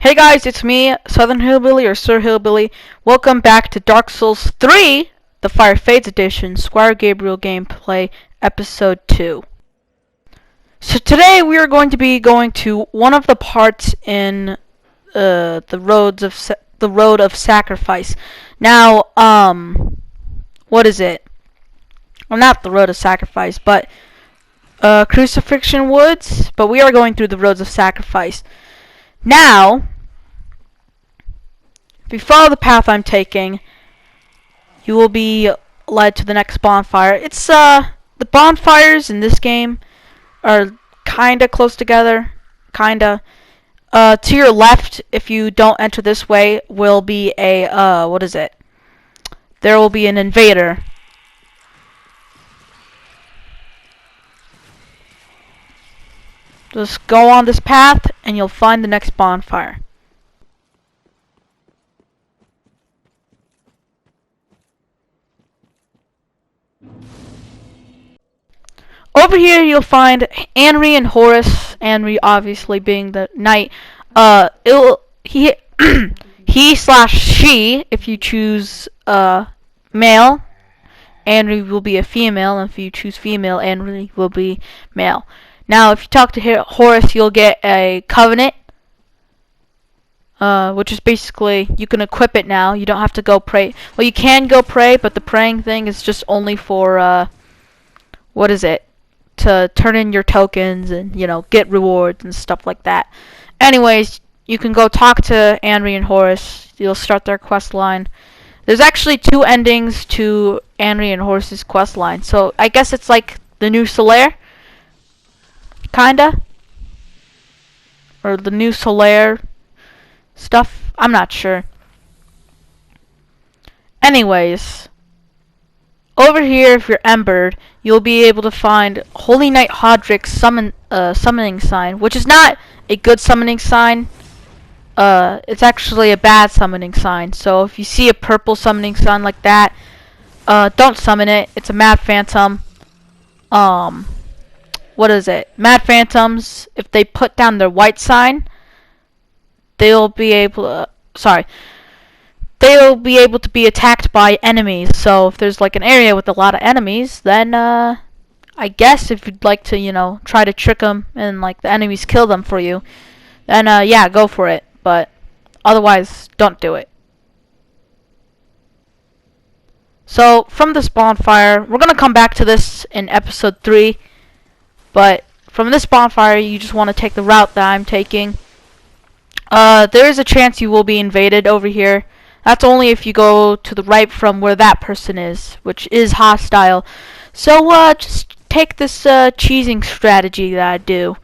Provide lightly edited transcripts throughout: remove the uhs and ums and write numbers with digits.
Hey guys, it's me, Suthernhillbilly or Sir Hillbilly. Welcome back to Dark Souls 3, the Fire Fades Edition, Squire Gabriel gameplay, episode 2. So today we are going to be going to one of the parts in the Road of Sacrifice. Now, what is it? Well, not the Road of Sacrifice, but Crucifixion Woods. But we are going through the Roads of Sacrifice. Now, if you follow the path I'm taking, you will be led to the next bonfire. It's, the bonfires in this game are kinda close together. Kinda. To your left, if you don't enter this way, will be a, what is it? There will be an invader. Just go on this path, and you'll find the next bonfire. Over here, you'll find Henry and Horace. Henry, obviously, being the knight. He/she, if you choose male, Henry will be a female, and if you choose female, Henry will be male. Now, if you talk to Horace, you'll get a covenant, which is basically, you can equip it now. You don't have to go pray. Well, you can go pray, but the praying thing is just only for, what is it? To turn in your tokens and, you know, get rewards and stuff like that. Anyways, you can go talk to Henry and Horace. You'll start their quest line. There's actually two endings to Henry and Horace's quest line. So, I guess it's like the new Solaire. Kinda. Or the new Solaire stuff. I'm not sure. Anyways, over here, if you're embered, you'll be able to find Holy Knight Hodrick's summoning sign, which is not a good summoning sign. It's actually a bad summoning sign. So if you see a purple summoning sign like that, don't summon it. It's a Mad Phantom. What is it? Mad Phantoms, if they put down their white sign, they'll be able to, they'll be able to be attacked by enemies. So if there's like an area with a lot of enemies, then I guess if you'd like to, you know, try to trick them and like the enemies kill them for you, then yeah, go for it. But otherwise, don't do it. So from this bonfire, we're gonna come back to this in episode 3. But from this bonfire, you just want to take the route that I'm taking. There is a chance you will be invaded over here. That's only if you go to the right from where that person is, which is hostile. So, just take this, cheesing strategy that I do.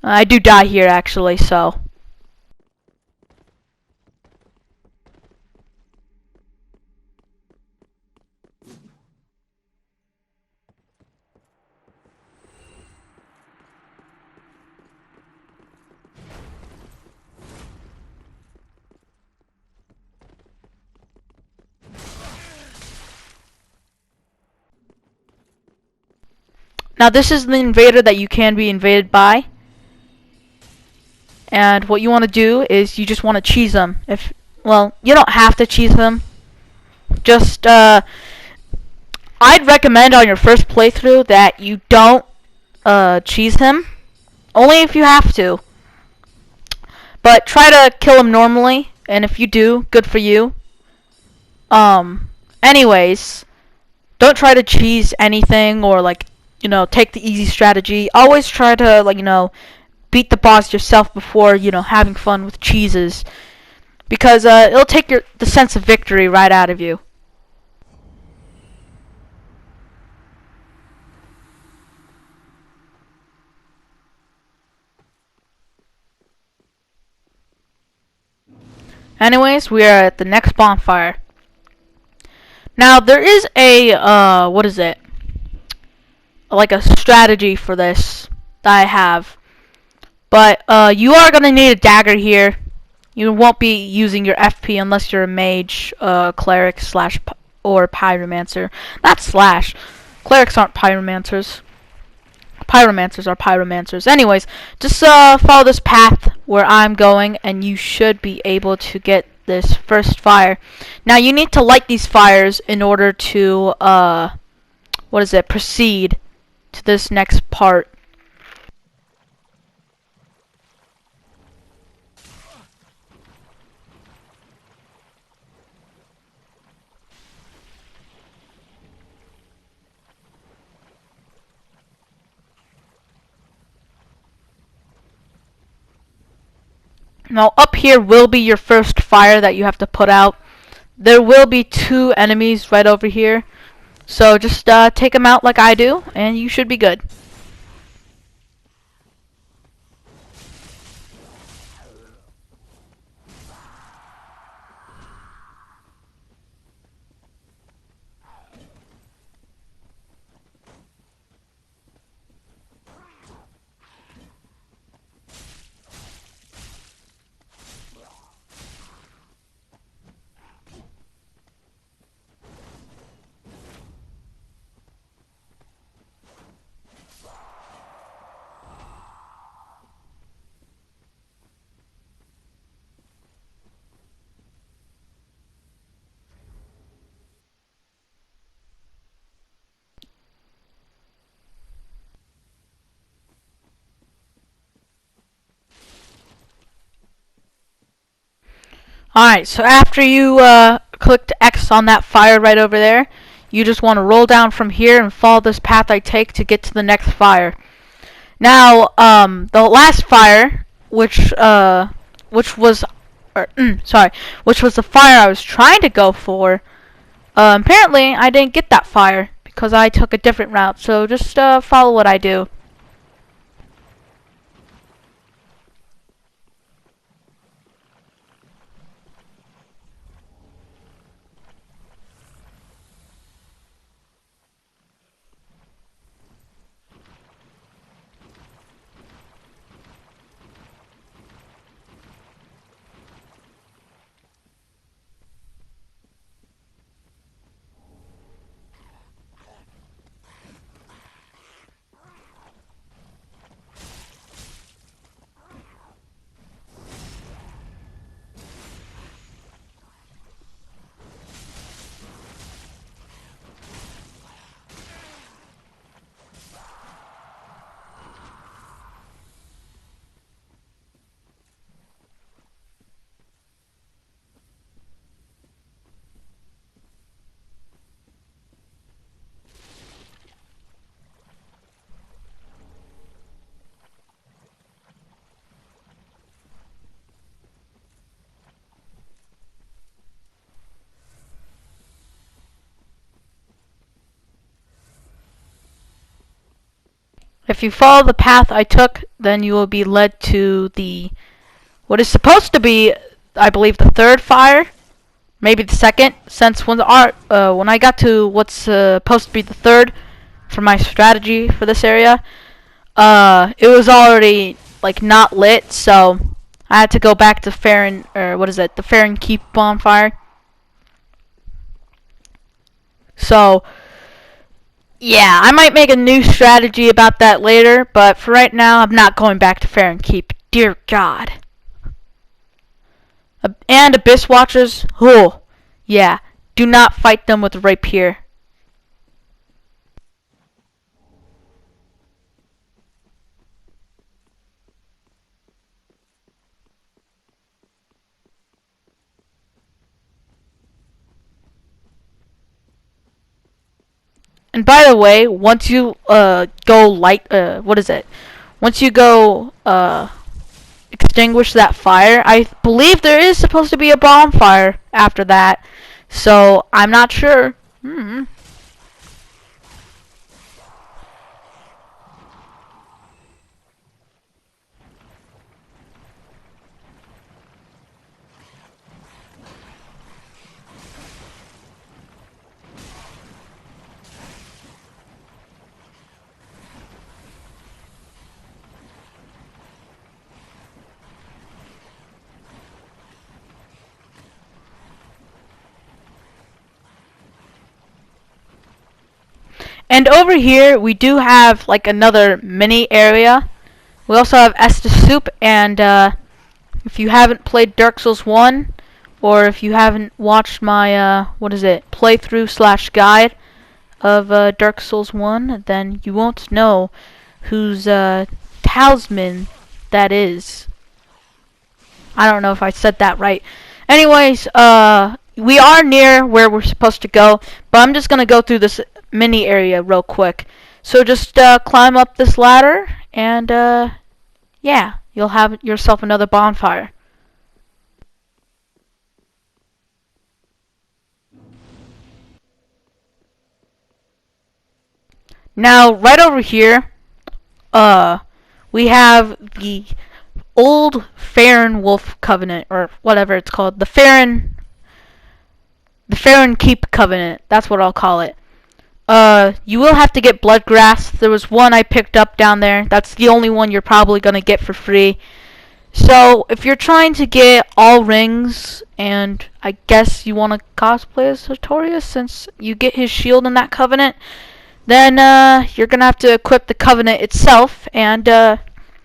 I do die here, actually, so. Now this is the invader that you can be invaded by. And what you want to do is you just want to cheese him. Well, you don't have to cheese him. Just, I'd recommend on your first playthrough that you don't, cheese him. Only if you have to. But try to kill him normally. And if you do, good for you. Anyways, don't try to cheese anything or like, you know, take the easy strategy. Always try to, like, you know, beat the boss yourself before, you know, having fun with cheeses. Because, it'll take the sense of victory right out of you. Anyways, we are at the next bonfire. Now, there is a, what is it? Like a strategy for this that I have. But you are going to need a dagger here. You won't be using your FP unless you're a mage, cleric, or pyromancer. Not slash. Clerics aren't pyromancers. pyromancers are pyromancers. Anyways, just follow this path where I'm going, and you should be able to get this first fire. Now you need to light these fires in order to proceed to this next part. Now up here will be your first fire that you have to put out. There will be 2 enemies right over here. So just take them out like I do, and you should be good. Alright, so after you clicked X on that fire right over there, you just want to roll down from here and follow this path I take to get to the next fire. Now, the last fire, which was the fire I was trying to go for, apparently I didn't get that fire because I took a different route, so just follow what I do. If you follow the path I took, then you will be led to what is supposed to be, I believe, the 3rd fire, maybe the 2nd. Since when I got to what's supposed to be the 3rd for my strategy for this area, it was already like not lit, so I had to go back to the Farron Keep bonfire. So yeah, I might make a new strategy about that later, but for right now, I'm not going back to Farron Keep. Dear God. And Abyss Watchers, oh, yeah, do not fight them with rapier. And by the way, once you go Once you go extinguish that fire, I believe there is supposed to be a bonfire after that. So I'm not sure. And over here, we do have like another mini area. We also have Estes Soup, and if you haven't played Dark Souls 1, or if you haven't watched my, playthrough / guide of Dark Souls 1, then you won't know whose talisman that is. I don't know if I said that right. Anyways, we are near where we're supposed to go, but I'm just gonna go through this mini area real quick. So just climb up this ladder, and yeah, you'll have yourself another bonfire. Now, right over here, uh, we have the old Farron Wolf Covenant, or whatever it's called, the Farron Keep Covenant. That's what I'll call it. You will have to get Bloodgrass. There was one I picked up down there. That's the only one you're probably gonna get for free. So, if you're trying to get all rings, and I guess you want to cosplay as Sartorius since you get his shield in that Covenant, then you're gonna have to equip the Covenant itself and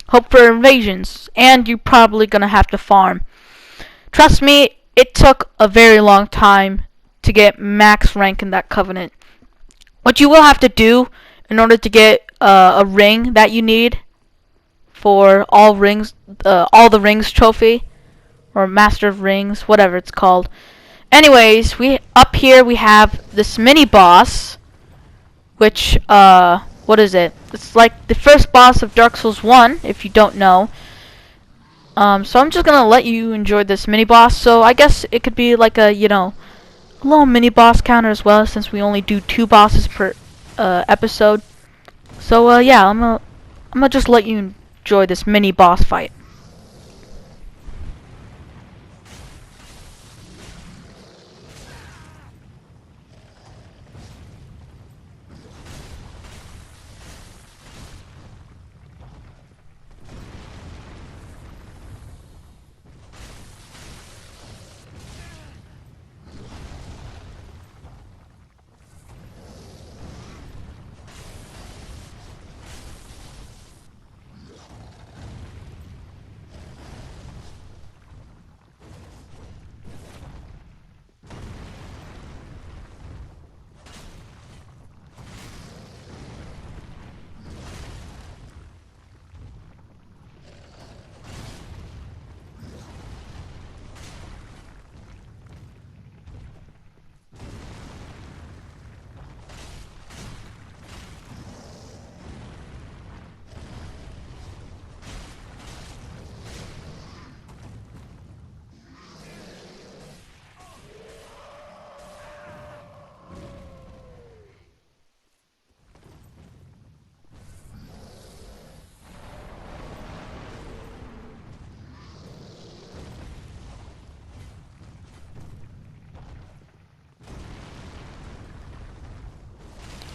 hope for invasions. And you're probably gonna have to farm. Trust me, it took a very long time to get max rank in that Covenant. What you will have to do in order to get a ring that you need for all the rings trophy, or Master of Rings, whatever it's called. Anyways, up here we have this mini boss, which what is it? It's like the first boss of Dark Souls 1, if you don't know. So I'm just gonna let you enjoy this mini boss. So I guess it could be like a a little mini boss counter as well, since we only do 2 bosses per episode. So yeah, I'm gonna just let you enjoy this mini boss fight.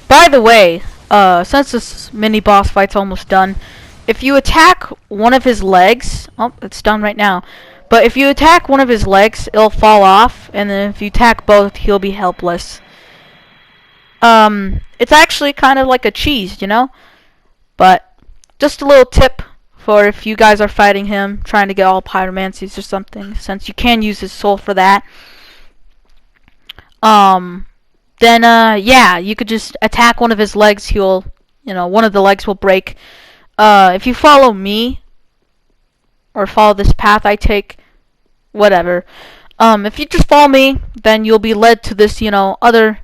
By the way, since this mini boss fight's almost done, if you attack one of his legs, oh, it's done right now. But if you attack one of his legs, it'll fall off, and then if you attack both, he'll be helpless. It's actually kind of like a cheese, you know? But just a little tip for if you guys are fighting him, trying to get all pyromancies or something, since you can use his soul for that. Then yeah, you could just attack one of his legs. He'll, one of the legs will break. If you follow me, or follow this path I take, whatever. If you just follow me, then you'll be led to this, other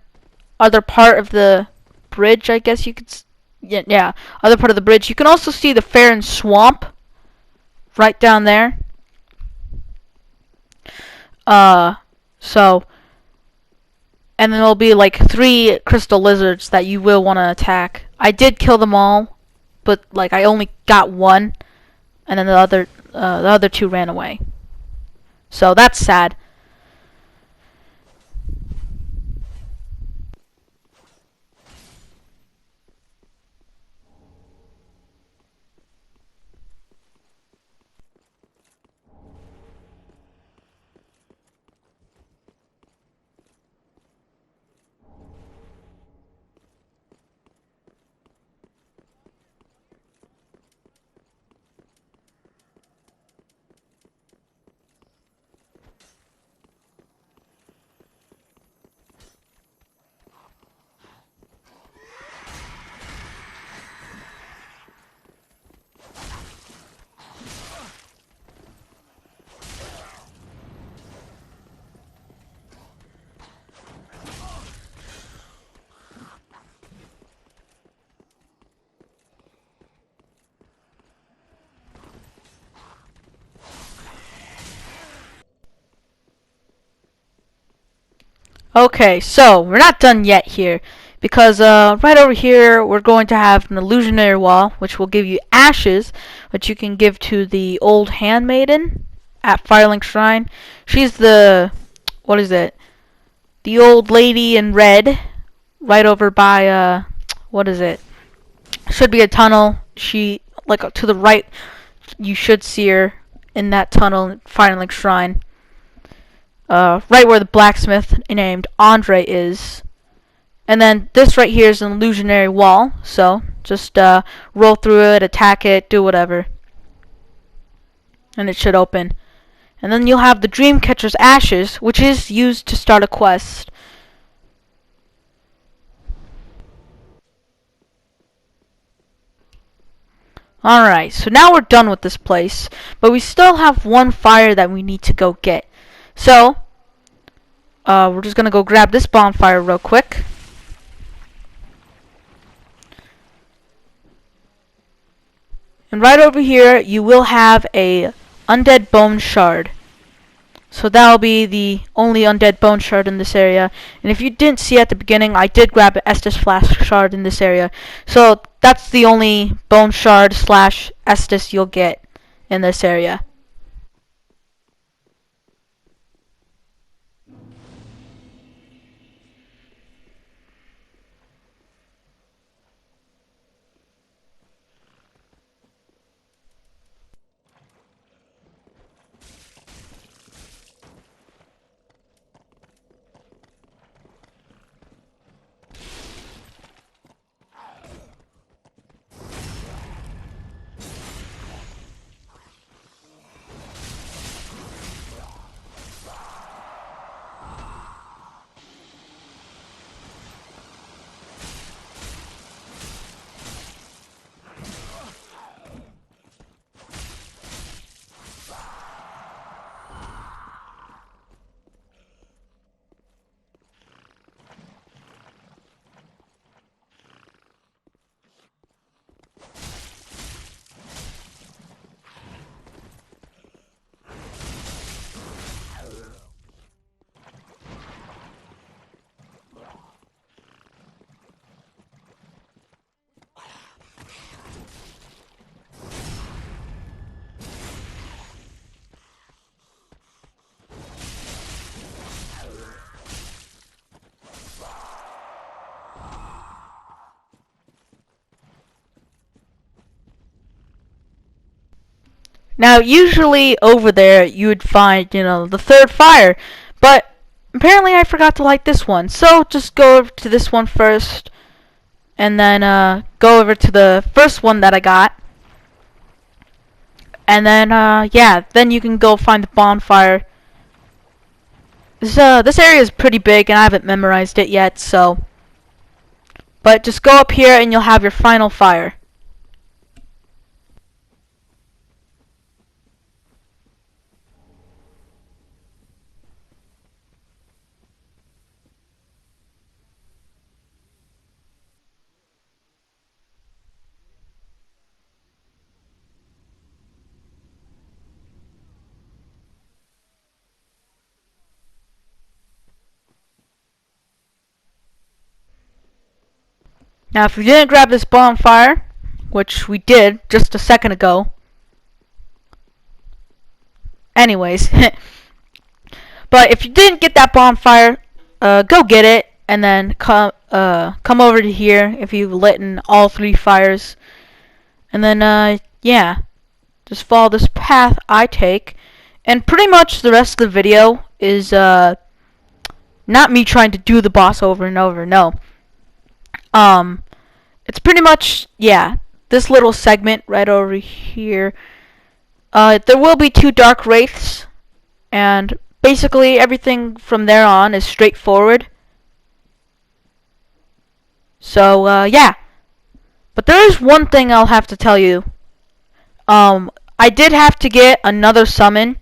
part of the bridge, I guess you could, yeah, other part of the bridge. You can also see the Farron Swamp right down there. So, and then there'll be like 3 crystal lizards that you will want to attack. I did kill them all, but like I only got 1, and then the other 2 ran away. So that's sad. Okay, so we're not done yet here, because right over here we're going to have an illusionary wall, which will give you ashes, which you can give to the old handmaiden at Firelink Shrine. She's the, what is it? The old lady in red, right over by what is it? Should be a tunnel. She, like, to the right. You should see her in that tunnel at Firelink Shrine. Right where the blacksmith named Andre is. And then this right here is an illusionary wall, so just roll through it, attack it, do whatever. And it should open. And then you'll have the Dreamcatcher's Ashes, which is used to start a quest. Alright, so now we're done with this place, but we still have one fire that we need to go get. So, we're just gonna go grab this bonfire real quick. And right over here, you will have a undead bone shard. So that'll be the only undead bone shard in this area. And if you didn't see at the beginning, I did grab an Estus flask shard in this area. So that's the only bone shard / Estus you'll get in this area. Now, usually over there you would find, the third fire, but apparently I forgot to light this one. So just go over to this one first, and then go over to the first one that I got. And then, yeah, then you can go find the bonfire. This area is pretty big, and I haven't memorized it yet, so. But just go up here, and you'll have your final fire. Now, if you didn't grab this bonfire, which we did just a second ago, anyways, but if you didn't get that bonfire, go get it, and then come over to here if you've lit in all 3 fires, and then yeah, just follow this path I take, and pretty much the rest of the video is not me trying to do the boss over and over. No, it's pretty much, yeah, this little segment right over here. There will be 2 dark wraiths, and basically everything from there on is straightforward. So, yeah. But there is one thing I'll have to tell you. I did have to get another summon.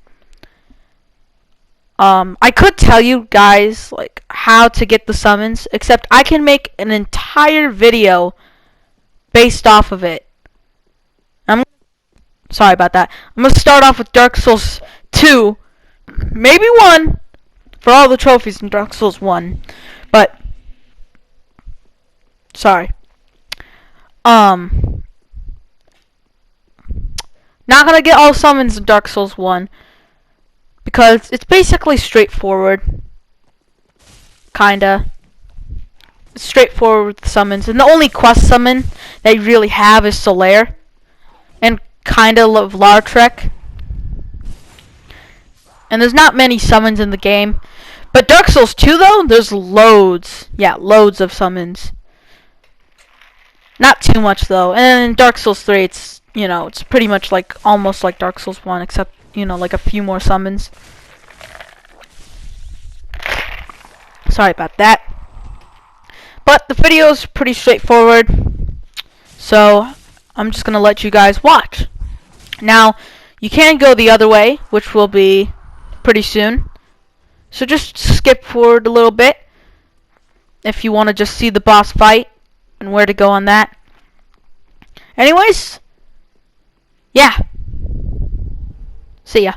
I could tell you guys, like, how to get the summons, except I can make an entire video based off of it. Sorry about that. I'm gonna start off with Dark Souls 2, maybe 1, for all the trophies in Dark Souls 1. But sorry. Not gonna get all summons in Dark Souls 1 because it's basically straightforward. Kinda. Straightforward with summons. And the only quest summon that you really have is Solaire. And kinda of Lartrek. And there's not many summons in the game. But Dark Souls 2 though, there's loads. Yeah, loads of summons. Not too much though. And in Dark Souls 3 it's, you know, it's pretty much like almost like Dark Souls 1 except, you know, like a few more summons. Sorry about that. But the video is pretty straightforward. So I'm just gonna let you guys watch. Now, you can go the other way, which will be pretty soon. So just skip forward a little bit if you want to just see the boss fight and where to go on that. Anyways, yeah. See ya.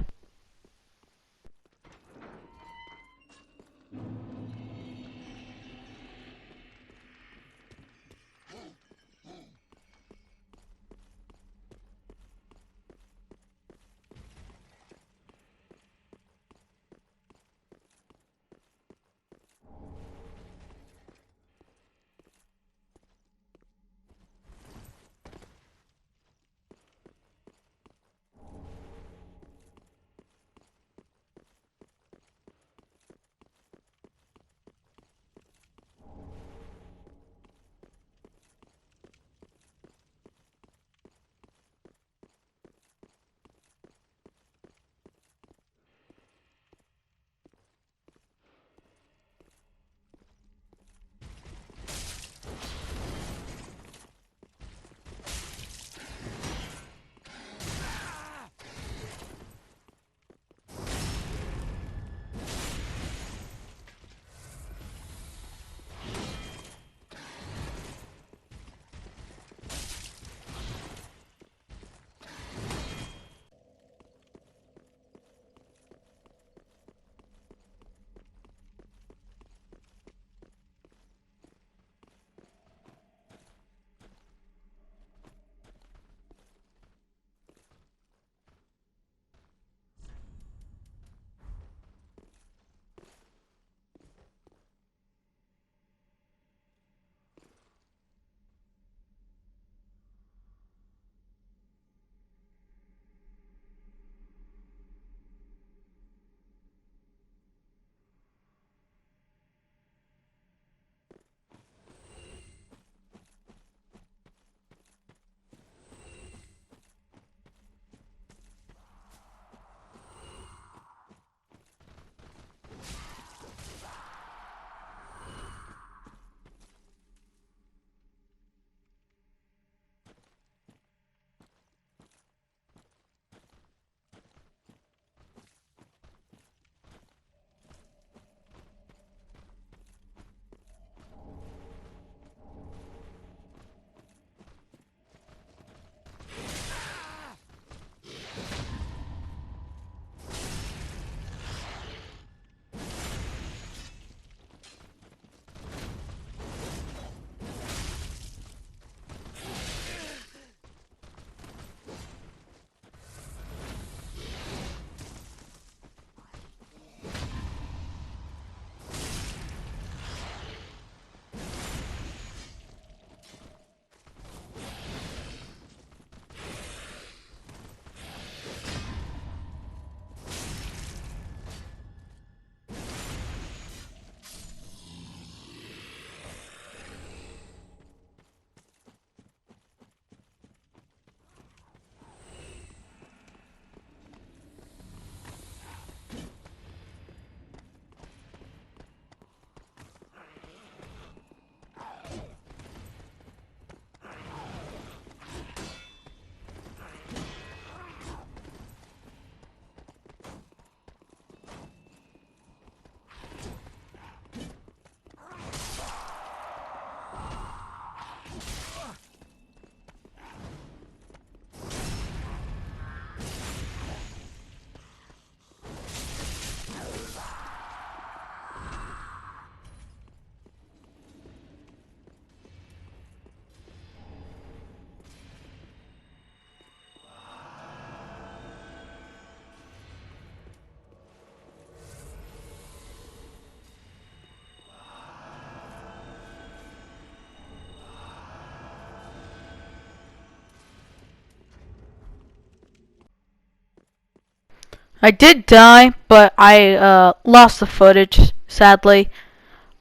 I did die, but I lost the footage, sadly.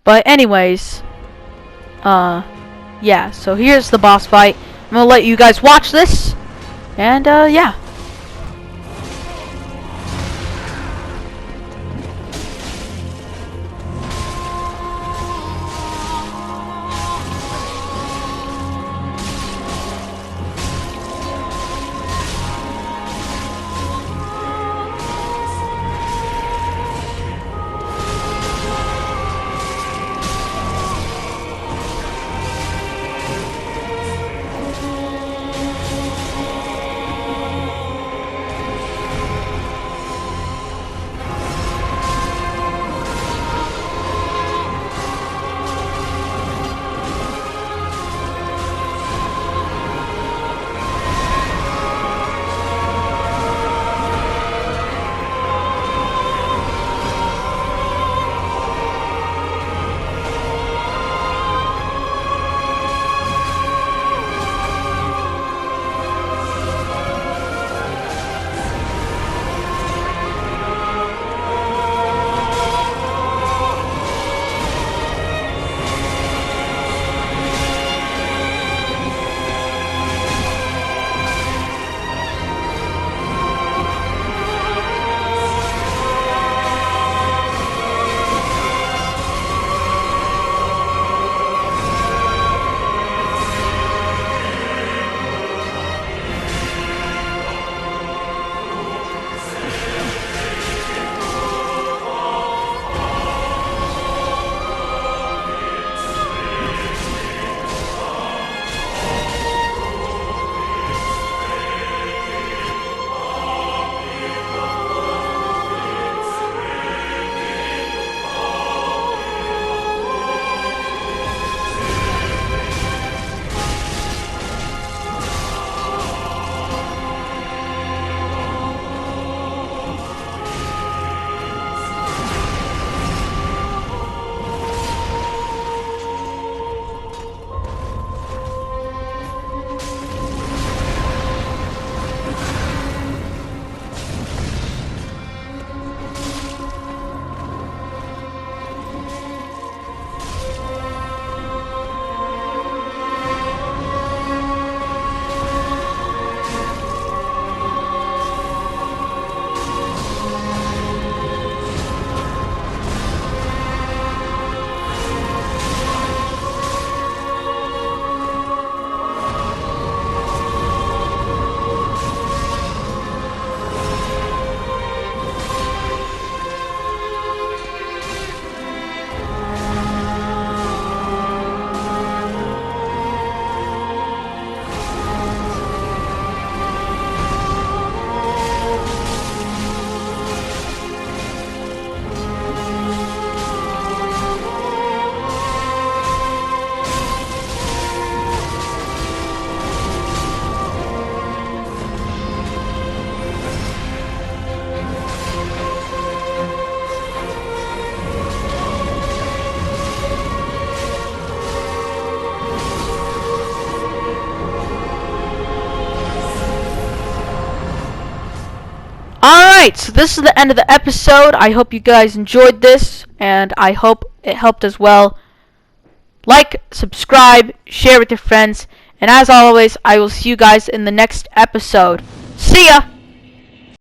But anyways, yeah, so here's the boss fight. I'm gonna let you guys watch this, and yeah. Alright, so this is the end of the episode. I hope you guys enjoyed this, and I hope it helped as well. Like, subscribe, share with your friends, and as always, I will see you guys in the next episode. See ya!